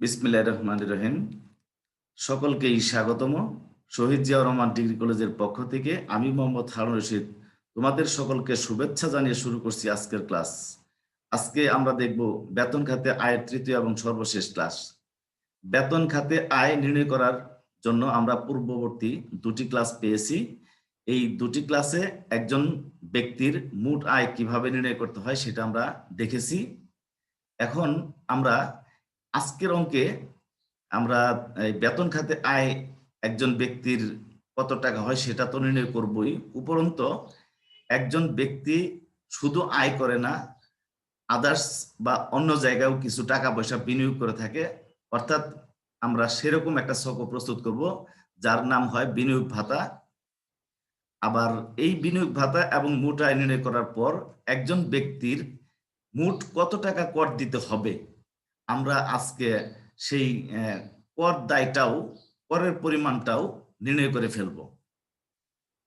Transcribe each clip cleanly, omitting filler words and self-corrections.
বিসমিল্লাহির রহমানির রহিম। সকলকেই স্বাগতম। শহীদ জিয়াউর রহমান ডিগ্রি কলেজের পক্ষ থেকে আমি মোহাম্মদ হারুন রশিদ তোমাদের সকলকে শুভেচ্ছা জানিয়ে শুরু করছি আজকের ক্লাস। আজকে আমরা দেখব বেতন খাতে আয়ের তৃতীয় এবং সর্বশেষ ক্লাস। বেতন খাতে আয় নির্ণয় করার জন্য আমরা পূর্ববর্তী দুটি ক্লাস পেয়েছি। এই দুটি ক্লাসে একজন ব্যক্তির মোট আয় কিভাবে নির্ণয় করতে হয় সেটা আমরা দেখেছি। এখন আমরা আজকের অঙ্কে আমরা এই বেতন খাতে আয় একজন ব্যক্তির কত টাকা হয় সেটা তো নির্ণয় করবই, উপরন্তু একজন ব্যক্তি শুধু আয় করে না, আদার্স বা অন্য জায়গায়ও কিছু টাকা পয়সা বিনিয়োগ করে থাকে। অর্থাৎ আমরা সেরকম একটা ছকও প্রস্তুত করব যার নাম হয় বিনিয়োগ ভাতা। আবার এই বিনিয়োগ ভাতা এবং মোট আয় নির্ণয় করার পর একজন ব্যক্তির মোট কত টাকা কর দিতে হবে, আমরা আজকে সেই কর দায়টাও, করের পরিমাণটাও নির্ণয় করে ফেলব।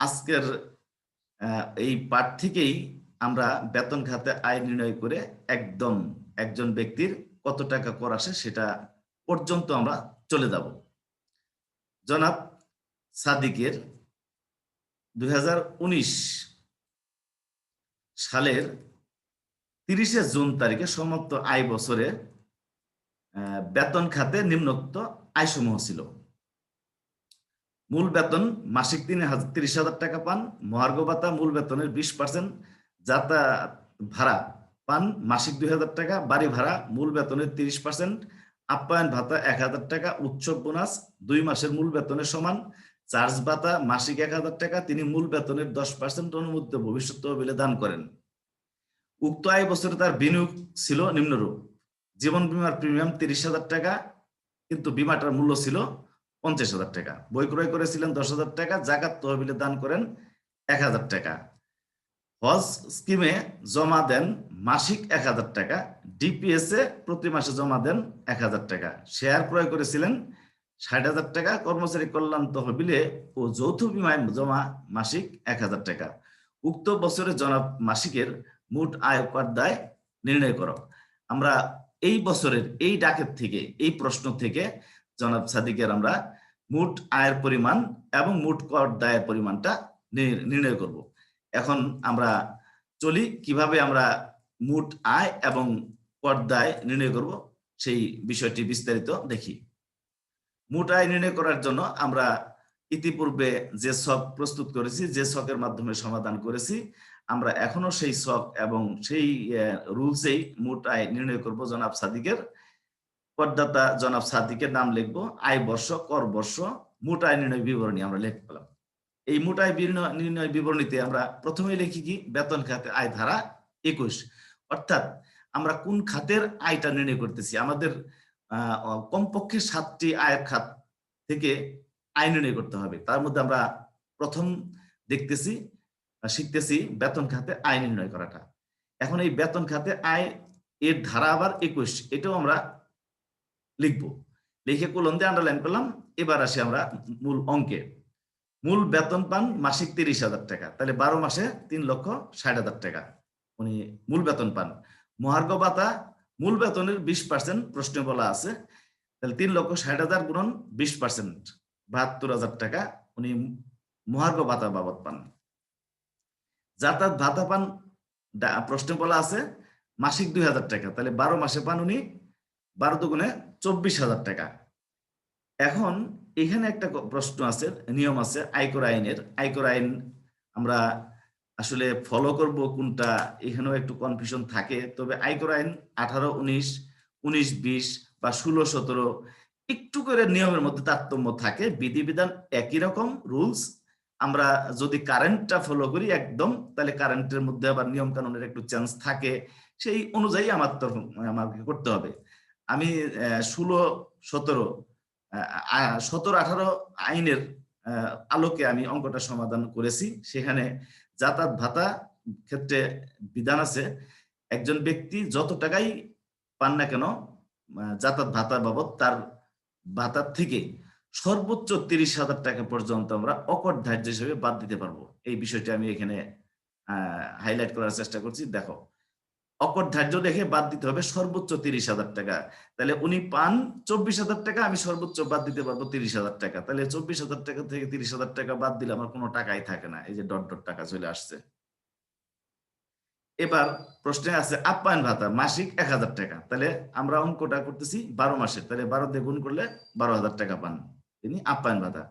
আজকের এই পাঠ থেকেই আমরা বেতন খাতে আয় নির্ণয় করে একদম একজন ব্যক্তির কত টাকা কর আসে সেটা পর্যন্ত আমরা চলে যাব। জনাব সাদিকের 2019 সালের 30শে জুন তারিখে সমাপ্ত আয় বছরে বেতন খাতে নিম্নোক্ত আয়সমূহ ছিল। মূল বেতন মাসিক 30,000 টাকা পান, মহার্ঘ ভাতা মূল বেতনের 20%, যাতায়াত ভাড়া পান মাসিক 2,000 টাকা, বাড়ি ভাড়া মূল বেতনের 30%, আপ্যায়ন ভাতা 1,000 টাকা, উৎসব বোনাস 2 মাসের মূল বেতনের সমান, চার্জ ভাতা মাসিক 1,000 টাকা, তিনি মূল বেতনের 10% অনুমোদিত ভবিষ্যৎ তহবিলে দান করেন। উক্ত আয় বছরে তার বিনিয়োগ ছিল নিম্নরূপ: জীবন বীমার প্রিমিয়াম 30,000 টাকা, কিন্তু বীমাটার মূল্য ছিল 50,000 টাকা। বই ক্রয় করেছিলেন 10,000 টাকা, জাকাত তহবিলে দান করেন 1,000 টাকা। হজ স্কিমে জমা দেন মাসিক 1,000 টাকা, ডিপিএস এ প্রতি মাসে জমা দেন 1,000 টাকা। শেয়ার ক্রয় করেছিলেন 60,000 টাকা, কর্মচারী কল্যাণ তহবিলে ও যৌথ বীমায় জমা মাসিক 1,000 টাকা। উক্ত বছরে জনাব মাসিকের মোট আয় কর দায় নির্ণয় করো। আমরা এই বছরের এই ডাকের থেকে, এই প্রশ্ন থেকে জনাব সাদিকের আমরা মোট আয়ের পরিমাণ এবং মোট কর দায়ের পরিমাণটা নির্ণয় করব। এখন আমরা চলি কিভাবে আমরা মোট আয় এবং কর দায় নির্ণয় করব সেই বিষয়টি বিস্তারিত দেখি। মোট আয় নির্ণয় করার জন্য আমরা ইতিপূর্বে যে ছক প্রস্তুত করেছি, যে ছকের মাধ্যমে সমাধান করেছি, আমরা এখনো সেই ছক এবং সেই রুলসেই মোট আয় নির্ণয় করব। জনাব সাদিকের করদাতা জনাব সাদিকের নাম লিখবো, আয় বর্ষ, কর বর্ষ, মোট আয় নির্ণয় বিবরণী আমরা লিখে পেলাম। এই মোট আয় নির্ণয় বিবরণীতে আমরা প্রথমে লিখি কি, বেতন খাতে আয় ধারা 21। অর্থাৎ আমরা কোন খাতের আয়টা নির্ণয় করতেছি। আমাদের কমপক্ষে 7টি আয়ের খাত থেকে আয় নির্ণয় করতে হবে। তার মধ্যে আমরা প্রথম দেখতেছি, শিখতেছি বেতন খাতে আয় নির্ণয় করাটা। এখন এই বেতন খাতে আয় এর ধারা আবার 21, এটাও আমরা লিখবো। লিখে কলম দিয়ে আন্ডারলাইন করলাম। এবার আসি আমরা মূল অঙ্কে। মূল বেতন পান মাসিক 30,000 টাকা, তাহলে 12 মাসে 3,60,000 টাকা উনি মূল বেতন পান। মহার্ঘ ভাতা মূল বেতনের 20% প্রশ্নে বলা আছে, তাহলে 3,60,000 গুণন 20%, 72,000 টাকা উনি মহার্ঘ ভাতা বাবদ পান। যাতায়াত ভাতা পান, প্রশ্নে বলা আছে মাসিক 2,000 টাকা, তাহলে 12 মাসে পান উনি 12 দুগুণে 24,000 টাকা। এখন এখানে একটা প্রশ্ন আছে, নিয়ম আছে আয়কর আইনের। আয়কর আইন আমরা আসলে ফলো করব কোনটা, এখানেও একটু কনফিউশন থাকে। তবে আয়কর আইন 18, 19, 19, 20 বা 16, 17 একটু করে নিয়মের মধ্যে তারতম্য থাকে। বিধিবিধান একই রকম রুলস। আমরা যদি কারেন্টটা ফলো করি একদম, তাহলে কারেন্টের মধ্যে আবার নিয়ম কানুনের একটু চেঞ্জ থাকে, সেই অনুযায়ী আমাকে করতে হবে। আমি 16, 17, 17, 18 আইনের আলোকে আমি অঙ্কটা সমাধান করেছি। সেখানে যাতায়াত ভাতা ক্ষেত্রে বিধান আছে, একজন ব্যক্তি যত টাকাই পান না কেন যাতায়াত ভাতা বাবদ, তার ভাতার থেকে সর্বোচ্চ 30,000 টাকা পর্যন্ত আমরা অকর ধার্য হিসেবে বাদ দিতে পারবো। এই বিষয়টি আমি এখানে হাইলাইট করার চেষ্টা করছি। দেখো, অকর ধার্য রেখে বাদ দিতে হবে সর্বোচ্চ 30,000 টাকা। তাহলে উনি পান 24,000 টাকা, আমি সর্বোচ্চ বাদ দিতে পারবো 30,000 টাকা। তাহলে 24,000 টাকা থেকে 30,000 টাকা বাদ দিলে আমার কোনো টাকাই থাকে না। এই যে ডট ডট টাকা চলে আসছে। এবার প্রশ্নে আছে আপ্যায়ন ভাতা মাসিক 1,000 টাকা। তাহলে আমরা অঙ্কটা করতেছি 12 মাসের। তাহলে 12 দিয়ে গুণ করলে 12,000 টাকা পান তিনি আপ্যায়ন ভাতা।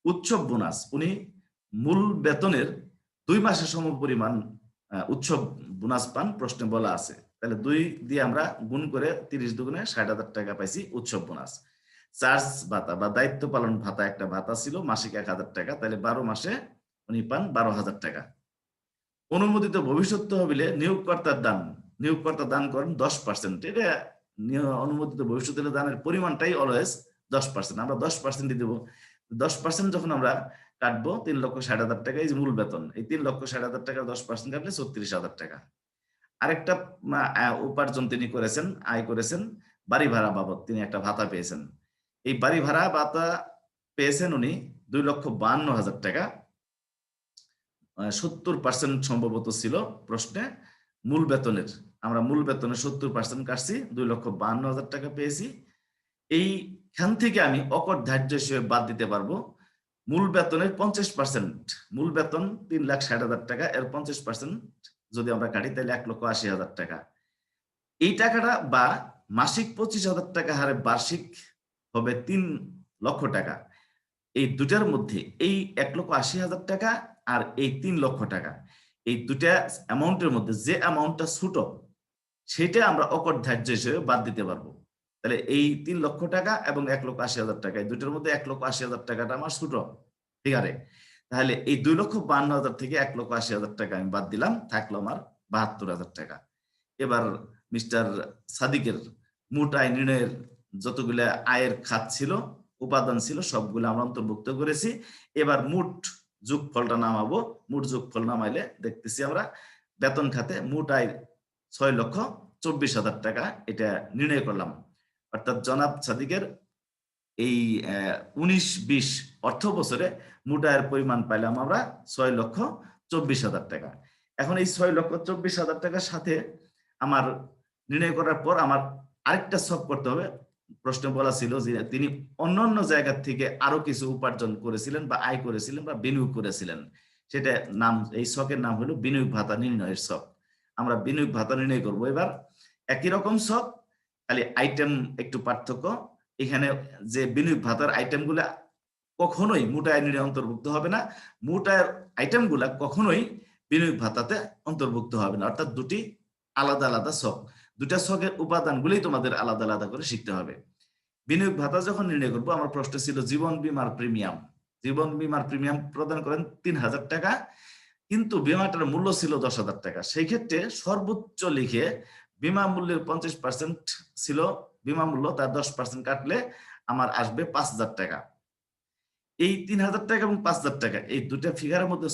উৎসব বোনাস, উনি মূল বেতনের 2 মাসের সমপরিমাণ উৎসব বোনাস পান, প্রশ্নে বলা আছে। তাহলে 2 দিয়ে আমরা গুণ করে 30 দুগুণে 60,000 টাকা পাইছি উৎসব বোনাস। চার্জ ভাতা বা দায়িত্ব পালন ভাতা একটা ভাতা ছিল মাসিক 1,000 টাকা। তাহলে 12 মাসে উনি পান 12,000 টাকা। অনুমোদিত ভবিষ্যৎ তহবিলে নিয়োগকর্তা দান করেন 10%। এটা অনুমোদিত ভবিষ্যৎ দানের পরিমাণটাই অলওয়েজ 10%। আমরা 10% দেব। 10% যখন আমরা কাটবো 3,60,000 টাকা, এই যে মূল বেতন, এই 3,60,000 টাকা 10% কাটলে 36,000 টাকা। আরেকটা উপার্জন তিনি করেছেন, আয় করেছেন বাড়ি ভাড়া বাবদ, তিনি একটা ভাতা পেয়েছেন। এই বাড়ি ভাড়া ভাতা পেয়েছেন উনি 2,52,000 টাকা। 70% সম্ভবত ছিল প্রশ্নে মূল বেতনের। আমরা মূল বেতনের 70% কাটছি, 2,52,000 টাকা পেয়েছি। এইখান থেকে আমি অকর ধার্য হিসেবে বাদ দিতে পারবো মূল বেতনের 50%। মূল বেতন 3,60,000 টাকা, এর 50% যদি আমরা কাটি তাহলে 1,80,000 টাকা। এই টাকাটা বা মাসিক 25,000 টাকা হারে বার্ষিক হবে 3 লক্ষ টাকা। এই দুটার মধ্যে এই 1,80,000 টাকা আর এই 3 লক্ষ টাকা, এই দুটা অ্যামাউন্টের মধ্যে যে অ্যামাউন্টটা ছোট সেটা আমরা অকর ধার্য হিসেবে বাদ দিতে পারবো। তাহলে এই 3 লক্ষ টাকা এবং 1,80,000 টাকা, এই দুটার মধ্যে 1,80,000 টাকাটা আমার ছোট, ঠিক আছে? তাহলে এই 2,52,000 থেকে 1,80,000 টাকা আমি বাদ দিলাম, থাকলো আমার 72,000 টাকা। এবার মিস্টার সাদিকের মোট আয় নির্ণয়ের যতগুলা আয়ের খাত ছিল, উপাদান ছিল, সবগুলো আমরা অন্তর্ভুক্ত করেছি। এবার মোট যোগফলটা নামাবো। মোট যোগফল নামাইলে দেখতেছি আমরা বেতন খাতে মোট আয় 6,24,000 টাকা এটা নির্ণয় করলাম। অর্থাৎ জনাব সাদিকের এই 19-20 অর্থ বছরে মোট আয়ের পরিমাণ পাইলাম আমরা 6,24,000 টাকা। এখন এই 6,24,000 টাকার সাথে আমার নির্ণয় করার পর আমার আরেকটা ছক করতে হবে। প্রশ্নে বলা ছিল যে তিনি অন্যান্য জায়গা থেকে আরো কিছু উপার্জন করেছিলেন বা আয় করেছিলেন বা বিনিয়োগ করেছিলেন, সেটা নাম, এই ছকের নাম হলো বিনিয়োগ ভাতা নির্ণয়ের ছক। আমরা বিনিয়োগ ভাতা নির্ণয় করব। এবার একই রকম ছক, খালি আইটেম একটু পার্থক্য। এখানে যে বিনিয়োগ ভাতার আইটেমগুলা কখনোই মোট আয় নির্ণয়ে অন্তর্ভুক্ত হবে না, মোট আয়ের আইটেমগুলা কখনোই বিনিয়োগ ভাতাতে অন্তর্ভুক্ত হবে না। অর্থাৎ দুটি আলাদা আলাদা ছক, দুটা ছকের উপাদানগুলোই তোমাদের আলাদা আলাদা করে শিখতে হবে। বিনিয়োগ ভাতা যখন নির্ণয় করবো, আমার প্রশ্ন ছিল জীবন বীমার প্রিমিয়াম। জীবন বীমার প্রিমিয়াম প্রদান করেন 3,000 টাকা, কিন্তু বীমাটার মূল্য ছিল 10,000 টাকা। সেই ক্ষেত্রে সর্বোচ্চ লিখে বীমা মূল্যের 50% ছিল বীমা মূল্য, তার 10% কাটলে আমার আসবে 5,000 টাকা। এই 3,000 টাকা এবং 5,000 টাকা, এই দুটা ফিগারের মধ্যে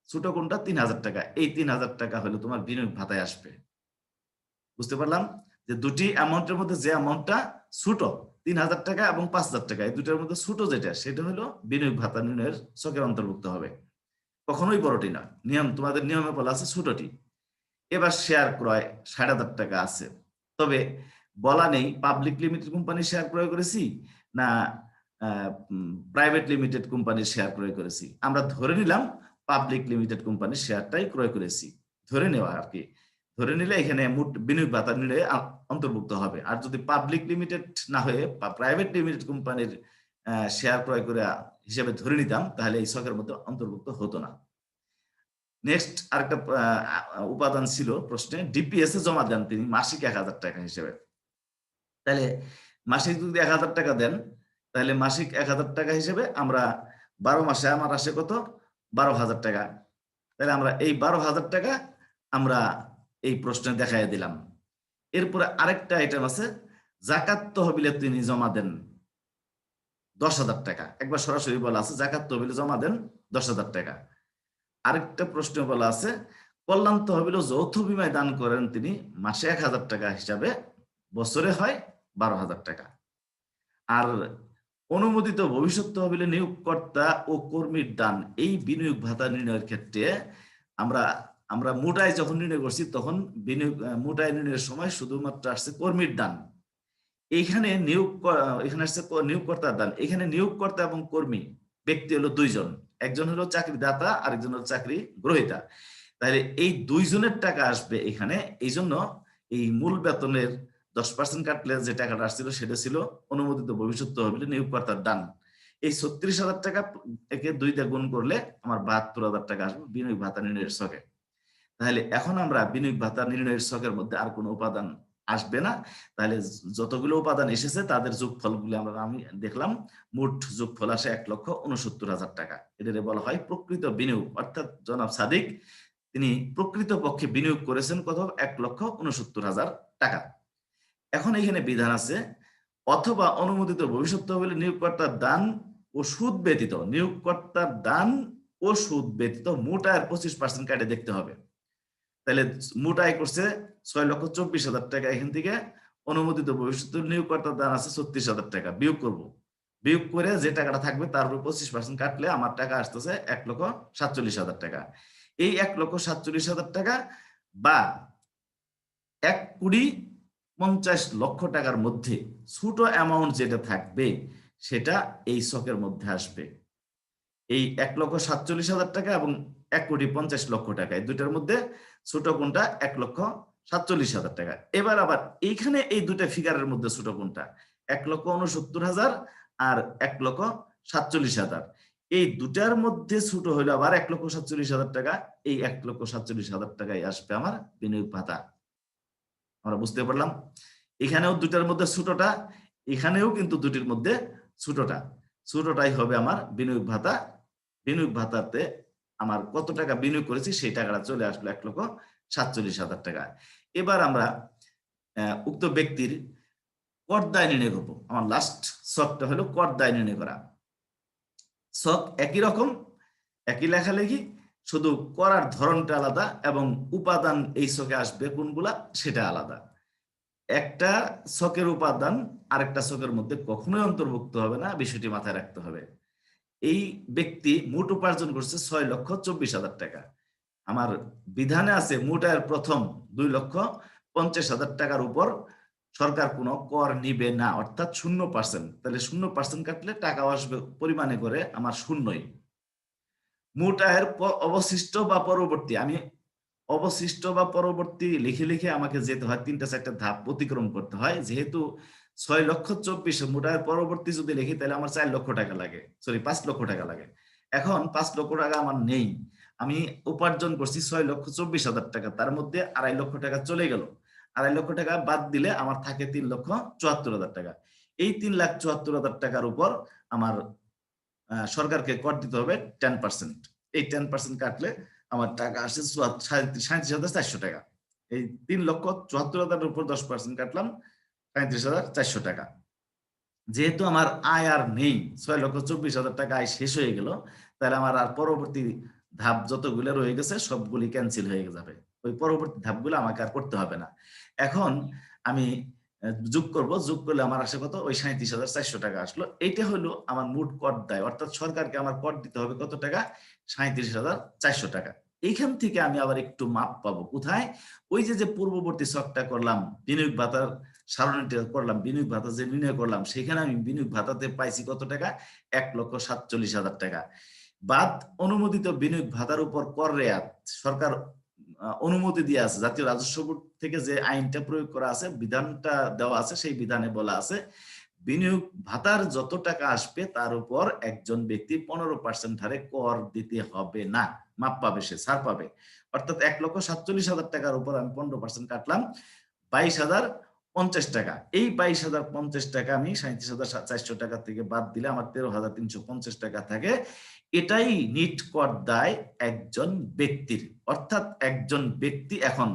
ছোট কোনটা? 3,000 টাকা। এই 3,000 টাকা হলো তোমার বিনিয়োগ ভাতায় আসবে। বুঝতে পারলাম যে দুটি অ্যামাউন্টের মধ্যে যে অ্যামাউন্টটা ছোট 3,000 টাকা এবং 5,000 টাকা, এই দুটার মধ্যে ছোট যেটা, সেটা হলো বিনিয়োগ ভাতা নির্ণয়ের ছকের অন্তর্ভুক্ত হবে, কখনোই বড়টি না। নিয়ম, তোমাদের নিয়মে বলা আছে ছোটটি। এবার শেয়ার ক্রয় 60,000 টাকা আছে, তবে বলা নেই পাবলিক লিমিটেড কোম্পানির শেয়ার ক্রয় করেছি না প্রাইভেট লিমিটেড কোম্পানির শেয়ার ক্রয় করেছি। আমরা ধরে নিলাম পাবলিক লিমিটেড কোম্পানির শেয়ারটাই ক্রয় করেছি, ধরে নেওয়া আর কি। ধরে নিলে এখানে মোট বিনিয়োগ ভাতা নির্ণয়ে অন্তর্ভুক্ত হবে। আর যদি পাবলিক লিমিটেড না হয়ে প্রাইভেট লিমিটেড কোম্পানির শেয়ার ক্রয় করে হিসেবে ধরে নিতাম, তাহলে এই ছকের মধ্যে অন্তর্ভুক্ত হতো না। নেক্সট আরেকটা উপাদান ছিল প্রশ্নে, ডিপিএস এ জমা দেন তিনি মাসিক 1,000 টাকা হিসেবে। তাহলে মাসিক যদি 1,000 টাকা দেন, তাহলে মাসিক 1,000 টাকা হিসেবে আমরা 12 মাসে আমার আসে কত? 12,000 টাকা। তাহলে আমরা এই 12,000 টাকা আমরা এই প্রশ্নে দেখাই দিলাম। এরপরে আরেকটা আইটেম আছে, জাকাত তহবিলে তিনি জমা দেন 10,000 টাকা। একবার সরাসরি বলা আছে জাকাত তহবিলে জমা দেন 10,000 টাকা। আরেকটা প্রশ্ন বলা আছে কল্যাণ তহবিল ও যৌথ বিমায় দান করেন তিনি মাসে 1,000 টাকা হিসাবে, বছরে হয় 12,000 টাকা। আর অনুমোদিত ভবিষ্যৎ তহবিলে নিয়োগকর্তা ও কর্মীর দান, এই বিনিয়োগ ভাতা নির্ণয়ের ক্ষেত্রে আমরা আমরা মোটায় যখন নির্ণয় করছি তখন বিনিয়োগ মোটায় নির্ণয়ের সময় শুধুমাত্র আসছে কর্মীর দান। এইখানে এখানে আসছে নিয়োগকর্তার দান। এখানে নিয়োগকর্তা এবং কর্মী ব্যক্তি হলো দুইজন, একজন হলো চাকরিদাতা আরেকজন হলো চাকরি গ্রহীতা। তাহলে এই দুইজনের টাকা আসবে এখানে। এই জন্য এই মূল বেতনের 10% কাটলে যে টাকাটা আসছিল সেটা ছিল অনুমোদিত ভবিষ্যৎ তহবিলে নিয়োগকর্তার দান। এই 36,000 টাকা একে 2 দিয়ে গুণ করলে আমার 72,000 টাকা আসবে বিনিয়োগ ভাতা নির্ণয়ের ছকে। তাহলে এখন আমরা বিনিয়োগ ভাতা নির্ণয়ের ছকের মধ্যে আর কোনো উপাদান আসবে না। তাহলে যতগুলো উপাদান এসেছে তাদের যোগফলগুলো আমি দেখলাম, মোট যোগফল আসে 1,69,000 টাকা। এটারে বলা হয় প্রকৃত বিনিয়োগ। অর্থাৎ জনাব সাদিক তিনি প্রকৃত পক্ষে বিনিয়োগ করেছেন কত? 1,69,000 টাকা। এখন এখানে বিধান আছে, অথবা অনুমোদিত ভবিষ্যৎ তহবিলে নিয়োগকর্তার দান ও সুদ ব্যতীত, নিয়োগকর্তার দান ও সুদ ব্যতীত মোট আয়ের 25% কাটে দেখতে হবে। তাহলে মোট আয় করছে 6,24,000 টাকা, এখান থেকে অনুমোদিত ভবিষ্যৎ নিয়োগকর্তার দান আছে 36,000 টাকা, বিয়োগ করব। বিয়োগ করে যে টাকাটা থাকবে তার উপর 25% কাটলে আমার টাকা আসতেছে 1,47,000 টাকা। এই 1,47,000 টাকা বা 1,50,00,000 টাকার মধ্যে ছোট অ্যামাউন্ট যেটা থাকবে সেটা এই ছকের মধ্যে আসবে। এই 1,47,000 টাকা এবং 1,50,00,000 টাকা, এই দুটার মধ্যে ছোট কোনটা? 1,47,000 টাকা। এবার আবার এইখানে এই দুটা ফিগারের মধ্যে ছোট কোনটা? 1,69,000 আর 1,47,000। এই দুটার মধ্যে ছোট হইলো আবার 1,47,000 টাকা। এই 1,47,000 টাকায় আসবে আমার বিনিয়োগ ভাতা। আমরা বুঝতে পারলাম? এখানেও দুটার মধ্যে ছোটটা, এখানেও কিন্তু দুটির মধ্যে ছোটটা। ছোটটাই হবে আমার বিনিয়োগ ভাতা। বিনিয়োগ ভাতাতে আমার কত টাকা বিনিয়োগ করেছি সেই টাকাটা চলে আসলো 1,47,000 টাকা। এবার আমরা উক্ত ব্যক্তির কর দায় নির্ণয় করবো। আমার লাস্ট ছকটা হলো কর দায় নির্ণয় করা। ছক একই রকম, একই লেখালেখি, শুধু করার ধরনটা আলাদা এবং উপাদান এই ছকে আসবে কোনগুলা সেটা আলাদা। একটা ছকের উপাদান আরেকটা ছকের মধ্যে কখনোই অন্তর্ভুক্ত হবে না, বিষয়টি মাথায় রাখতে হবে। এই ব্যক্তি মোট উপার্জন করছে 6,24,000 টাকা। আমার বিধানে আছে মোট আয়ের প্রথম 2,50,000 টাকার উপর সরকার কোনো কর নিবে না, অর্থাৎ 0%। তাহলে 0% কাটলে টাকা আসবে পরিমাণে করে আমার শূন্যই। মোট আয়ের অবশিষ্ট বা পরবর্তী, আমি অবশিষ্ট বা পরবর্তী লিখে লিখে আমাকে যেতে হয়, 3-4টা ধাপ অতিক্রম করতে হয়। যেহেতু 6,24,000 মোট আয়ের পরবর্তী যদি লিখি তাহলে আমার 4 লক্ষ টাকা লাগে, সরি 5 লক্ষ টাকা লাগে। এখন 5 লক্ষ টাকা আমার নেই, আমি উপার্জন করছি 6,24,000 টাকা, তার মধ্যে 2.5 লক্ষ টাকা চলে গেল। 2.5 লক্ষ টাকা বাদ দিলে আমার থাকে 3,74,000 টাকা। এই 3,74,000 টাকার উপর আমার সরকারকে কর দিতে হবে 10%। এই 10% কাটলে আমার টাকা আসে 37,400 টাকা। এই 3,74,000 উপর 10% কাটলাম 37,400 টাকা। যেহেতু আমার আয় আর নেই, 6,24,000 টাকা আয় শেষ হয়ে গেল, তাহলে আমার আর পরবর্তী ধাপ যতগুলো রয়ে গেছে সবগুলি ক্যান্সেল হয়ে যাবে। ওই পরবর্তী ধাপগুলো আমাকে আর করতে হবে না। এখন আমি যোগ করব, যোগ করলে আমার আসে কত? ওই 37,400 টাকা আসলো। এইটা হলো আমার মোট কর দায়, অর্থাৎ সরকারকে আমার কর দিতে হবে কত টাকা? 37,400 টাকা। এইখান থেকে আমি আবার একটু মাপ পাবো কোথায়? ওই যে পূর্ববর্তী ছকটা করলাম, বিনিয়োগ ভাতার সারণীটা করলাম, বিনিয়োগ ভাতা যে নির্ণয় করলাম, সেখানে আমি বিনিয়োগ ভাতাতে পাইছি কত টাকা? 1,47,000 টাকা। বাদ অনুমোদিত বিনিয়োগ ভাতার উপর কর রেয়াত সরকার অনুমতি দিয়ে আছে, জাতীয় রাজস্ব বোর্ড থেকে যে আইনটা প্রয়োগ করা আছে, বিধানটা দেওয়া আছে, সেই বিধানে বলা আছে বিনিয়োগ ভাতার যত টাকা আসবে তার উপর একজন ব্যক্তি 15% হারে কর দিতে হবে না, মাপ পাবে, সে ছাড় পাবে। অর্থাৎ 1,47,000 টাকার উপর আমি 15% কাটলাম 22,050 টাকা। এই 22,050 টাকা আমি 37,400 টাকা থেকে বাদ দিলে আমার 13,350 টাকা থাকে। এটাই নিট কর দায় একজন ব্যক্তির। অর্থাৎ একজন ব্যক্তি এখন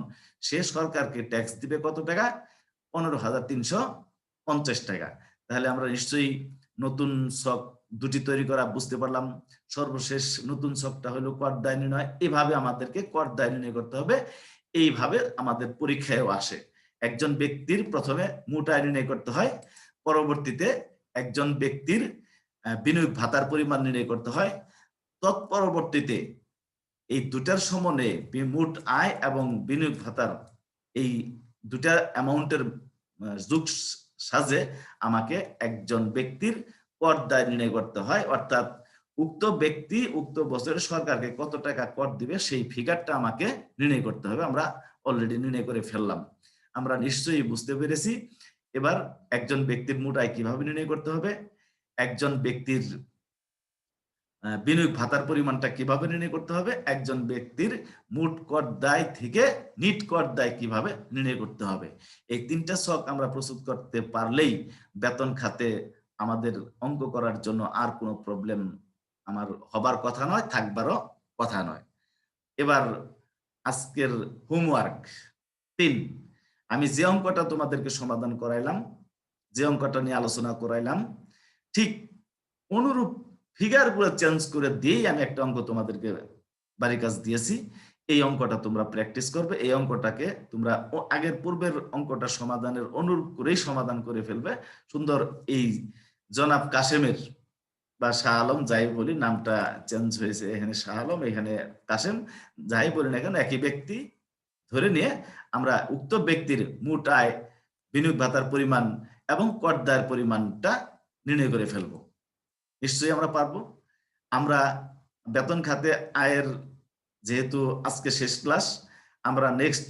সে সরকারকে ট্যাক্স দিবে কত টাকা? 15,350 টাকা। তাহলে আমরা নিশ্চয়ই নতুন ছক দুটি তৈরি করা বুঝতে পারলাম। সর্বশেষ নতুন ছকটা হলো কর দায় নির্ণয়। এভাবে আমাদেরকে কর দায় নির্ণয় করতে হবে। এইভাবে আমাদের পরীক্ষায়ও আসে। একজন ব্যক্তির প্রথমে মোট আয় নির্ণয় করতে হয়, পরবর্তীতে একজন ব্যক্তির বিনিয়োগ ভাতার পরিমাণ নির্ণয় করতে হয়, তৎপরবর্তীতে এই দুটার সমন্বয়ে মোট আয় এবং বিনিয়োগ ভাতার এই দুটা অ্যামাউন্টের যোগ সাজে আমাকে একজন ব্যক্তির কর দায় নির্ণয় করতে হয়, অর্থাৎ উক্ত ব্যক্তি উক্ত বছরে সরকারকে কত টাকা কর দিবে সেই ফিগারটা আমাকে নির্ণয় করতে হবে। আমরা অলরেডি নির্ণয় করে ফেললাম। আমরা নিশ্চয়ই বুঝতে পেরেছি। এবার একজন ব্যক্তির মোট আয় কিভাবে নির্ণয় করতে হবে, একজন ব্যক্তির বিনিয়োগ ভাতার পরিমাণটা কিভাবে নির্ণয় করতে হবে, একজন ব্যক্তির মোট কর দায় থেকে নিট কর দায় কিভাবে নির্ণয় করতে হবে, এই তিনটা ছক আমরা প্রস্তুত করতে পারলেই বেতন খাতে আমাদের অঙ্ক করার জন্য আর কোনো প্রবলেম আমার হবার কথা নয়, থাকবারও কথা নয়। এবার আজকের হোমওয়ার্ক 3, আমি যে অঙ্কটা তোমাদেরকে সমাধান করাইলাম, যে অঙ্কটা নিয়ে আলোচনা করাইলাম, ঠিক অনুরূপ ফিগার গুলো চেঞ্জ করে দিয়েই আমি একটা অঙ্ক তোমাদেরকে বাড়ির কাজ দিয়েছি। এই অঙ্কটা তোমরা প্র্যাকটিস করবে। এই অঙ্কটাকে তোমরা আগের পূর্বের অঙ্কটা সমাধানের অনুরূপ করেই সমাধান করে ফেলবে। সুন্দর এই জনাব কাশেমের বা শাহ আলম, যাই বলি, নামটা চেঞ্জ হয়েছে, এখানে শাহ আলম, এখানে কাশেম, যাই বলি না কেন একই ব্যক্তি ধরে নিয়ে আমরা উক্ত ব্যক্তির মোট আয়, বিনিয়োগ ভাতার পরিমাণ এবং কর দায়ের পরিমাণটা নির্ণয় করে ফেলবো। নিশ্চয়ই আমরা পারবো। আমরা বেতন খাতে আয়ের, যেহেতু আজকে শেষ ক্লাস, আমরা নেক্সট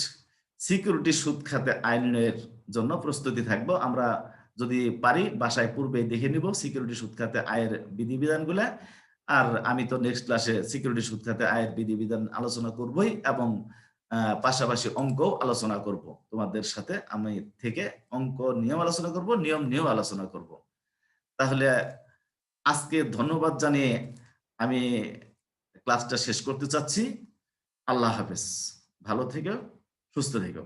সিকিউরিটি সুদ খাতে আয় নির্ণয়ের জন্য প্রস্তুতি থাকবো। আমরা যদি পারি বাসায় পূর্বে দেখে নিব সিকিউরিটি সুদ খাতে আয়ের বিধিবিধানগুলা। আর আমি তো নেক্সট ক্লাসে সিকিউরিটি সুদ খাতে আয়ের বিধিবিধান আলোচনা করবই এবং পাশাপাশি অঙ্ক আলোচনা করব। তোমাদের সাথে আমি থেকে অঙ্ক নিয়েও আলোচনা করব, নিয়ম নিয়েও আলোচনা করব। তাহলে আজকে ধন্যবাদ জানিয়ে আমি ক্লাসটা শেষ করতে চাচ্ছি। আল্লাহ হাফেজ। ভালো থেকো, সুস্থ থেকো।